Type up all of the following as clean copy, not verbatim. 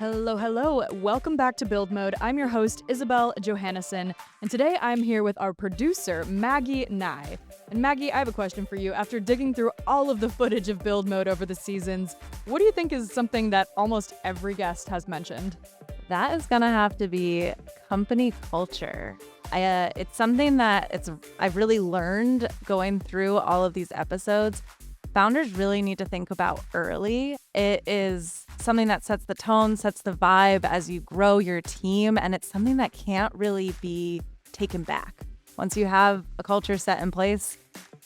Hello, hello. Welcome back to Build Mode. I'm your host, Isabelle Johannesen, and today I'm here with our producer, Maggie Nye. And Maggie, I have a question for you. After digging through all of the footage of Build Mode over the seasons, what do you think is something that almost every guest has mentioned? That is gonna have to be company culture. It's something that I've really learned going through all of these episodes. Founders really need to think about early. It is something that sets the tone, sets the vibe as you grow your team, and it's something that can't really be taken back. Once you have a culture set in place,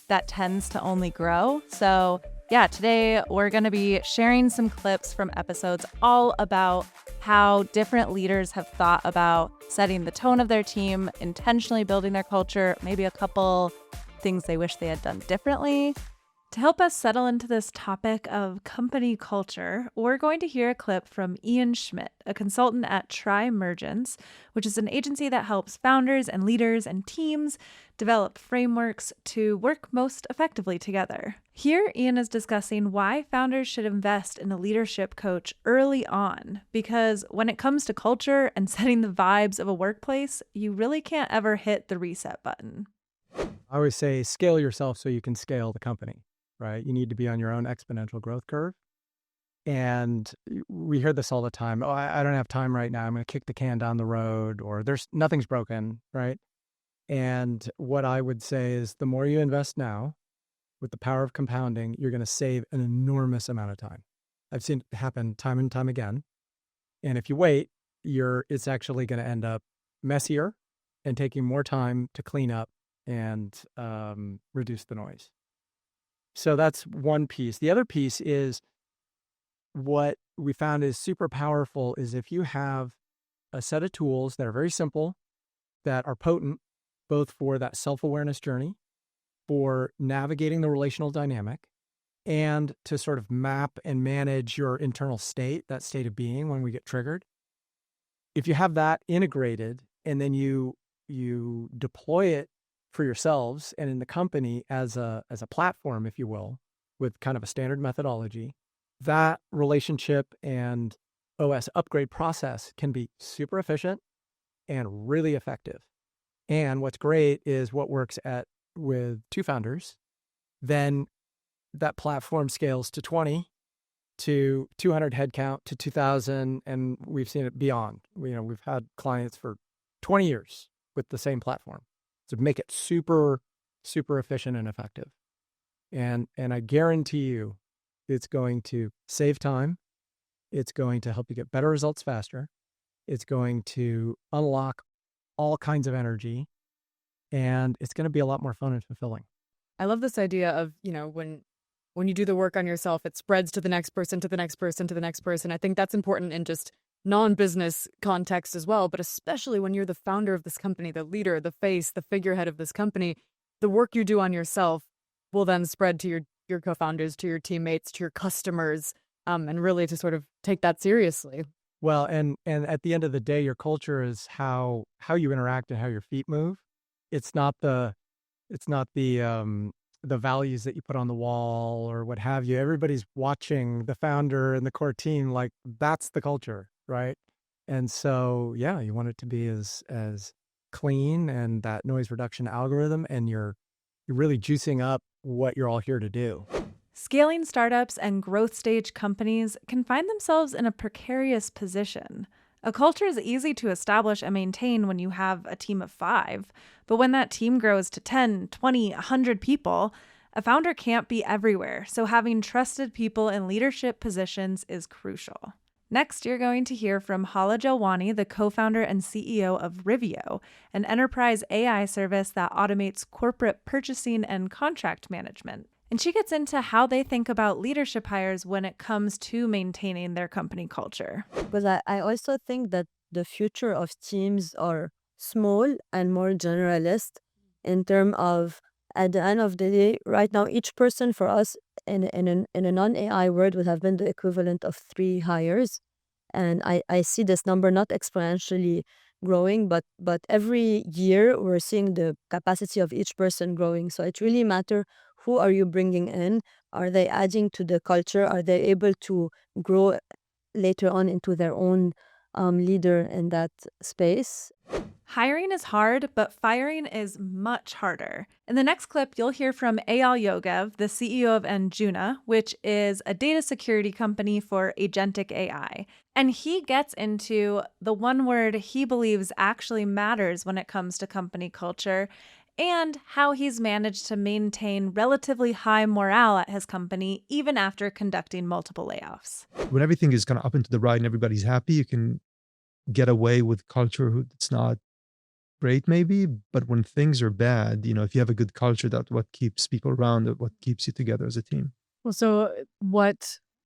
that tends to only grow. So yeah, today we're going to be sharing some clips from episodes all about how different leaders have thought about setting the tone of their team, intentionally building their culture, maybe a couple things they wish they had done differently. To help us settle into this topic of company culture, we're going to hear a clip from Schmidt, a consultant at Trimergence, which is an agency that helps founders and leaders and teams develop frameworks to work most effectively together. Here, Ian is discussing why founders should invest in a leadership coach early on, because when it comes to culture and setting the vibes of a workplace, you really can't ever hit the reset button. I always say scale yourself so you can scale the company. Right? You need to be on your own exponential growth curve. And we hear this all the time. Oh, I don't have time right now. I'm going to kick the can down the road, or nothing's broken, right? And what I would say is the more you invest now with the power of compounding, you're going to save an enormous amount of time. I've seen it happen time and time again. And if you wait, it's actually going to end up messier and taking more time to clean up and reduce the noise. So that's one piece. The other piece is what we found is super powerful is if you have a set of tools that are very simple, that are potent, both for that self-awareness journey, for navigating the relational dynamic, and to sort of map and manage your internal state, that state of being when we get triggered. If you have that integrated and then you deploy it for yourselves and in the company as a platform, if you will, with kind of a standard methodology, that relationship and OS upgrade process can be super efficient and really effective. And what's great is what works with two founders, then that platform scales to 20, to 200 headcount, to 2,000, and we've seen it beyond. We've had clients for 20 years with the same platform. To make it super, super efficient and effective. And I guarantee you it's going to save time. It's going to help you get better results faster. It's going to unlock all kinds of energy. And it's going to be a lot more fun and fulfilling. I love this idea of, when you do the work on yourself, it spreads to the next person, to the next person, to the next person. I think that's important in just non-business context as well, but especially when you're the founder of this company, the leader, the face, the figurehead of this company, the work you do on yourself will then spread to your co-founders, to your teammates, to your customers, and really to sort of take that seriously. Well, and at the end of the day, your culture is how you interact and how your feet move. It's not the values that you put on the wall or what have you. Everybody's watching the founder and the core team like that's the culture. Right. And so, yeah, you want it to be as clean and that noise reduction algorithm, and you're really juicing up what you're all here to do. Scaling startups and growth stage companies can find themselves in a precarious position. A culture is easy to establish and maintain when you have a team of 5, but when that team grows to 10, 20, 100 people, a founder can't be everywhere, so having trusted people in leadership positions is crucial. Next, you're going to hear from Hala Jawani, the co-founder and CEO of Riveo, an enterprise AI service that automates corporate purchasing and contract management. And she gets into how they think about leadership hires when it comes to maintaining their company culture. Because I also think that the future of teams are small and more generalist in terms of, at the end of the day, right now, each person for us in a non-AI world would have been the equivalent of 3 hires. And I see this number not exponentially growing, but every year we're seeing the capacity of each person growing. So it really matters who are you bringing in? Are they adding to the culture? Are they able to grow later on into their own leader in that space. Hiring is hard, but firing is much harder. In the next clip, you'll hear from Eyal Yogev, the CEO of Anjuna, which is a data security company for agentic AI. And he gets into the one word he believes actually matters when it comes to company culture and how he's managed to maintain relatively high morale at his company even after conducting multiple layoffs. When everything is kind of up and to the right and everybody's happy, you can get away with culture that's not great maybe, but when things are bad, if you have a good culture, that's what keeps people around, what keeps you together as a team. Well, so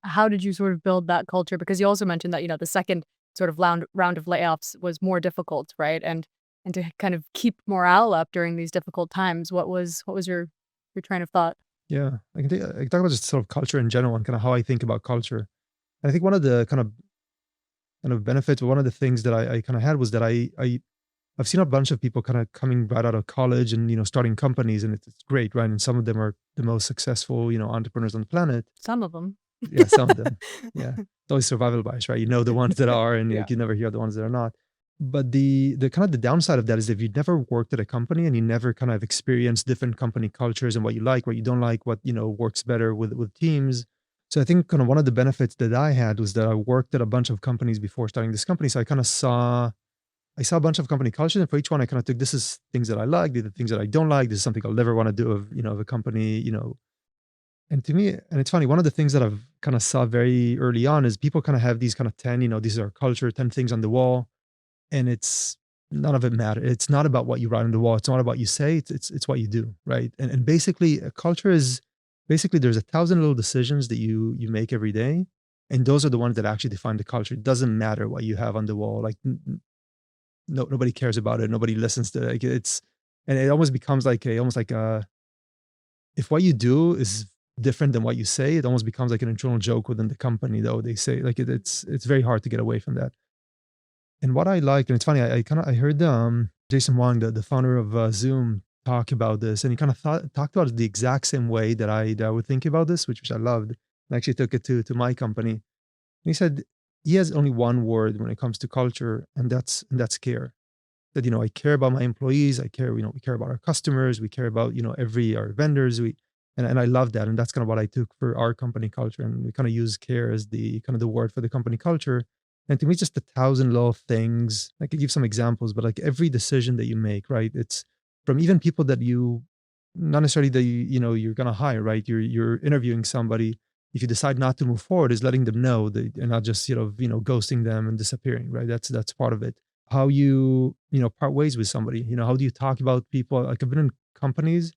how did you sort of build that culture? Because you also mentioned that, the second sort of round of layoffs was more difficult, right? And to kind of keep morale up during these difficult times, what was your train of thought? Yeah, I can talk about just sort of culture in general and kind of how I think about culture. And I think one of the kind of benefits, or one of the things that I kind of had was that I've seen a bunch of people kind of coming right out of college and, starting companies, and it's great, right? And some of them are the most successful, entrepreneurs on the planet. Some of them. Yeah, some of them. Yeah. It's always survival bias, right? You know the ones that are, and Yeah. you never hear the ones that are not. But the kind of the downside of that is if you never worked at a company and you never kind of experienced different company cultures and what you like, what you don't like, what, works better with teams. So I think kind of one of the benefits that I had was that I worked at a bunch of companies before starting this company. So I kind of saw a bunch of company cultures, and for each one, I kind of took, this is things that I like, these are the things that I don't like, this is something I'll never want to do of a company, And to me, and it's funny, one of the things that I've kind of saw very early on is people kind of have these kind of 10, these are culture, 10 things on the wall, and it's none of it matter. It's not about what you write on the wall. It's not about what you say. It's what you do, right? And basically, a culture is basically there's 1,000 little decisions that you make every day, and those are the ones that actually define the culture. It doesn't matter what you have on the wall. Like nobody cares about it. Nobody listens to it. And it almost becomes almost like if what you do is different than what you say, it almost becomes like an internal joke within the company, though. They say like it's very hard to get away from that. And what I liked, and it's funny, I heard Jason Wang, the founder of Zoom, talk about this, and he kind of talked about it the exact same way that I would think about this, which I loved. I actually took it to my company. And he said he has only one word when it comes to culture, and that's care. That I care about my employees, I care, we care about our customers, we care about our vendors, and I love that, and that's kind of what I took for our company culture, and we kind of use care as the kind of the word for the company culture. And to me, it's just 1,000 little things. I could give some examples, but like every decision that you make, right? It's from even people that you, not necessarily that you're gonna hire, right? You're interviewing somebody. If you decide not to move forward, is letting them know that, and not just ghosting them and disappearing, right? That's part of it. How you part ways with somebody. How do you talk about people? Like I've been in companies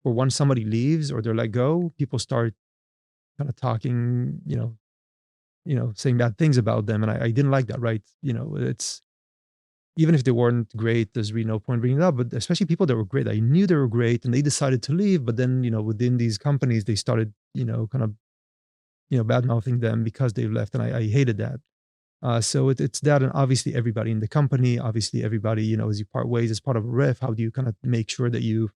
where once somebody leaves or they're let go, people start kind of talking, saying bad things about them. And I didn't like that, right? It's, even if they weren't great, there's really no point bringing it up, but especially people that were great. I knew they were great and they decided to leave, but then, within these companies, they started, kind of, bad mouthing them because they left. And I hated that. So it's that, and obviously everybody in the company, obviously everybody, as you part ways as part of a riff, how do you kind of make sure that you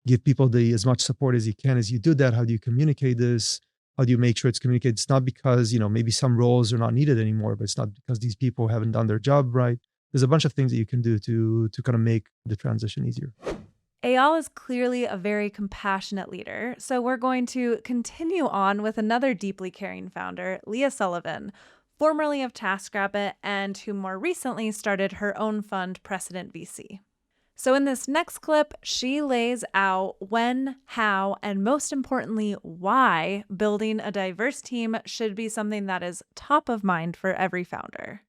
give people as much support as you can as you do that? How do you communicate this? How do you make sure it's communicated? It's not because, maybe some roles are not needed anymore, but it's not because these people haven't done their job right. There's a bunch of things that you can do to kind of make the transition easier. Eyal is clearly a very compassionate leader, so we're going to continue on with another deeply caring founder, Leah Solivan, formerly of TaskRabbit and who more recently started her own fund, Precedent VC. So in this next clip, she lays out when, how, and most importantly, why building a diverse team should be something that is top of mind for every founder.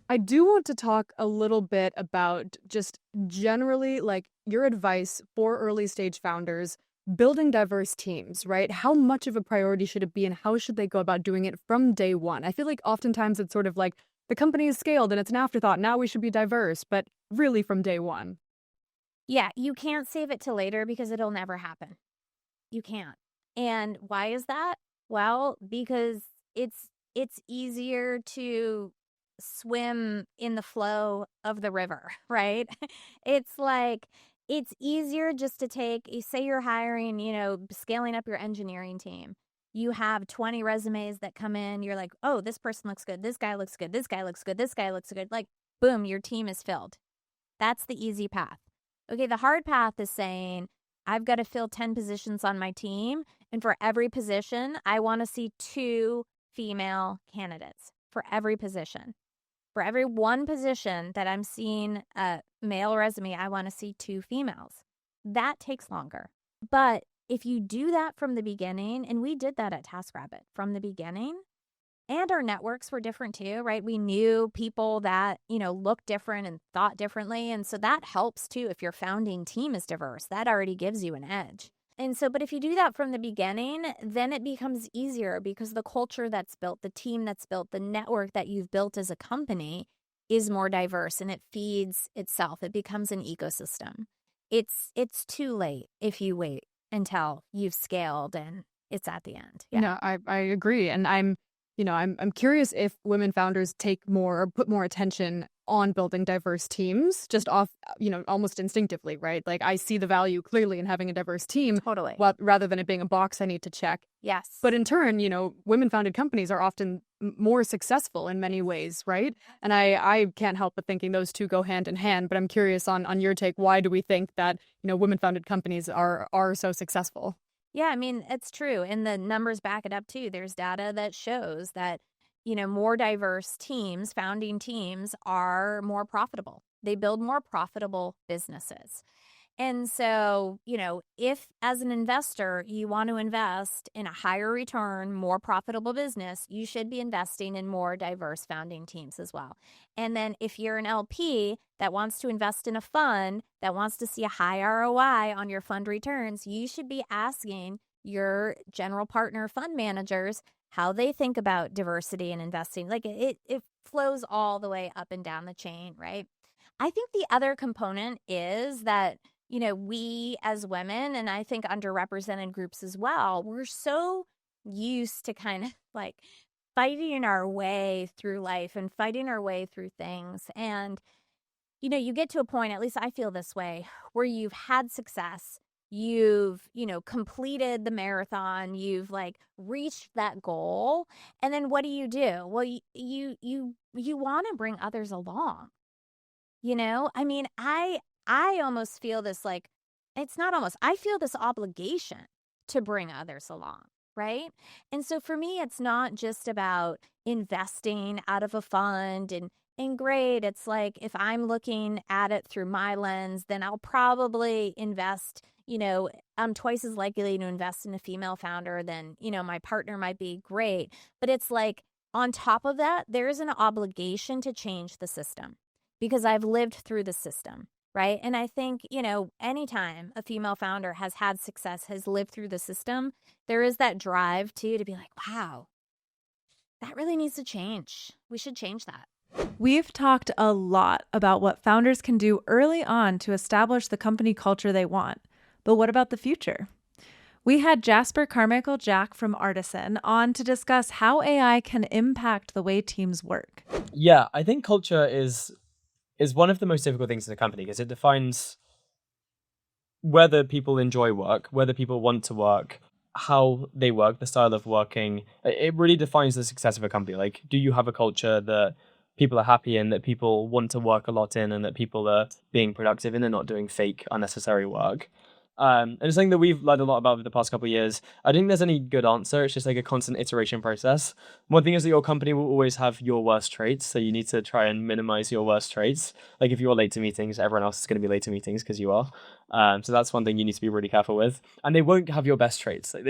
I do want to talk a little bit about just generally like your advice for early stage founders building diverse teams, right? How much of a priority should it be and how should they go about doing it from day one? I feel like oftentimes it's sort of like the company is scaled and it's an afterthought. Now we should be diverse, but really from day one. Yeah, you can't save it till later because it'll never happen. You can't. And why is that? Well, because it's easier to swim in the flow of the river, right? It's like it's easier just to take, say you're hiring, scaling up your engineering team. you have 20 resumes that come in. You're like, oh, this person looks good. This guy looks good. This guy looks good. This guy looks good. Like, boom, your team is filled. That's the easy path. Okay, the hard path is saying, I've got to fill 10 positions on my team. And for every position, I want to see 2 female candidates for every position. For every one position that I'm seeing a male resume, I want to see 2 females. That takes longer. But if you do that from the beginning, and we did that at TaskRabbit from the beginning, and our networks were different too, right? We knew people that, looked different and thought differently. And so that helps too. If your founding team is diverse, that already gives you an edge. And so, but if you do that from the beginning, then it becomes easier because the culture that's built, the team that's built, the network that you've built as a company is more diverse and it feeds itself. It becomes an ecosystem. It's too late if you wait until you've scaled and it's at the end. Yeah. No, I agree. And I'm curious if women founders take more or put more attention on building diverse teams just off, almost instinctively, right? Like I see the value clearly in having a diverse team. Totally. Rather than it being a box I need to check. Yes. But in turn, women-founded companies are often more successful in many ways, right? And I can't help but thinking those two go hand in hand. But I'm curious on your take. Why do we think that, women-founded companies are so successful? Yeah, I mean, it's true. And the numbers back it up too. There's data that shows that, more diverse teams, founding teams are more profitable. They build more profitable businesses. And so, if as an investor, you want to invest in a higher return, more profitable business, you should be investing in more diverse founding teams as well. And then if you're an LP that wants to invest in a fund that wants to see a high ROI on your fund returns, you should be asking your general partner fund managers how they think about diversity and investing. Like it flows all the way up and down the chain, right? I think the other component is that we as women, and I think underrepresented groups as well, we're so used to kind of like fighting our way through life and fighting our way through things. And, you get to a point, at least I feel this way, where you've had success. You've, completed the marathon. You've like reached that goal. And then what do? Well, you want to bring others along. I mean, I almost feel this I feel this obligation to bring others along, right? And so for me, it's not just about investing out of a fund and great. It's like if I'm looking at it through my lens, then I'll probably invest, I'm twice as likely to invest in a female founder than, my partner might be. Great. But it's like on top of that, there is an obligation to change the system because I've lived through the system. Right. And I think, anytime a female founder has had success, has lived through the system, there is that drive too to be like, wow, that really needs to change. We should change that. We've talked a lot about what founders can do early on to establish the company culture they want. But what about the future? We had Jasper Carmichael-Jack from Artisan on to discuss how AI can impact the way teams work. Yeah, I think culture is one of the most difficult things in a company because it defines whether people enjoy work, whether people want to work, how they work, the style of working. It really defines the success of a company. Like, do you have a culture that people are happy in, that people want to work a lot in, and that people are being productive in and not doing fake, unnecessary work? And it's something that we've learned a lot about over the past couple of years. I don't think there's any good answer. It's just like a constant iteration process. One thing is that your company will always have your worst traits. So you need to try and minimize your worst traits. Like if you're late to meetings, everyone else is going to be late to meetings because you are. So that's one thing you need to be really careful with. And they won't have your best traits. Like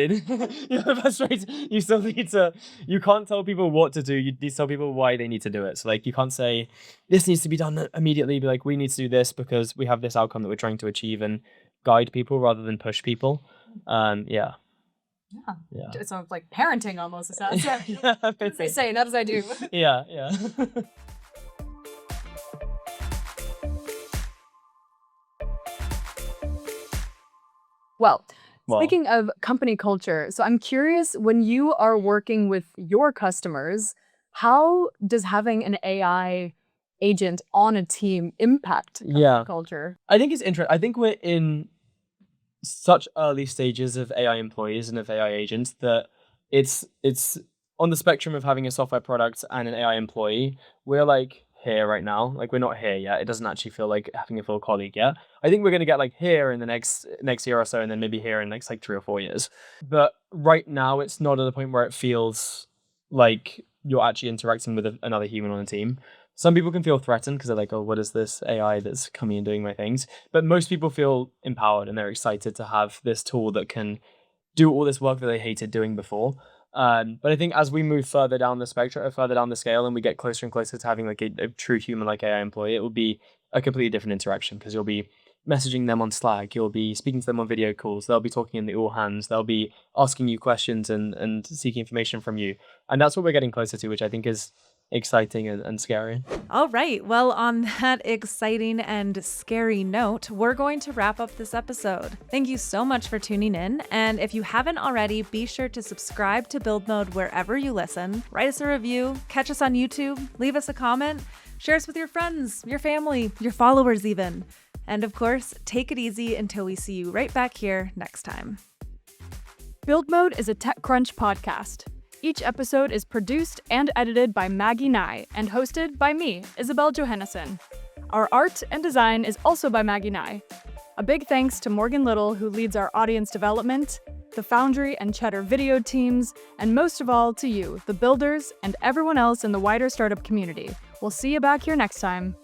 your best traits, you still need to, you can't tell people what to do. You need to tell people why they need to do it. So like you can't say, this needs to be done immediately. Be like, we need to do this because we have this outcome that we're trying to achieve, and guide people rather than push people. Yeah. It sounds like parenting almost. It sounds. What they say, not as I do. Yeah. Well, speaking of company culture, so I'm curious, when you are working with your customers, how does having an AI agent on a team impact culture? I think it's interesting. I think we're in such early stages of AI employees and of AI agents that it's on the spectrum of having a software product and an AI employee. We're like here right now. Like, we're not here yet. It doesn't actually feel like having a full colleague yet. I think we're going to get like here in the next year or so, and then maybe here in the next like 3 or 4 years. But right now, it's not at the point where it feels like you're actually interacting with another human on a team. Some people can feel threatened because they're like, oh, what is this AI that's coming and doing my things? But most people feel empowered and they're excited to have this tool that can do all this work that they hated doing before. But I think as we move further down the spectrum, further down the scale, and we get closer and closer to having like a true human like AI employee, it will be a completely different interaction, because you'll be messaging them on Slack, you'll be speaking to them on video calls, they'll be talking in the all hands, they'll be asking you questions and seeking information from you. And that's what we're getting closer to, which I think is exciting and scary. All right. Well, on that exciting and scary note, we're going to wrap up this episode. Thank you so much for tuning in. And if you haven't already, be sure to subscribe to Build Mode wherever you listen. Write us a review, catch us on YouTube, leave us a comment, share us with your friends, your family, your followers even. And of course, take it easy until we see you right back here next time. Build Mode is a TechCrunch podcast. Each episode is produced and edited by Maggie Nye and hosted by me, Isabelle Johannesen. Our art and design is also by Maggie Nye. A big thanks to Morgan Little, who leads our audience development, the Foundry and Cheddar video teams, and most of all to you, the builders, and everyone else in the wider startup community. We'll see you back here next time.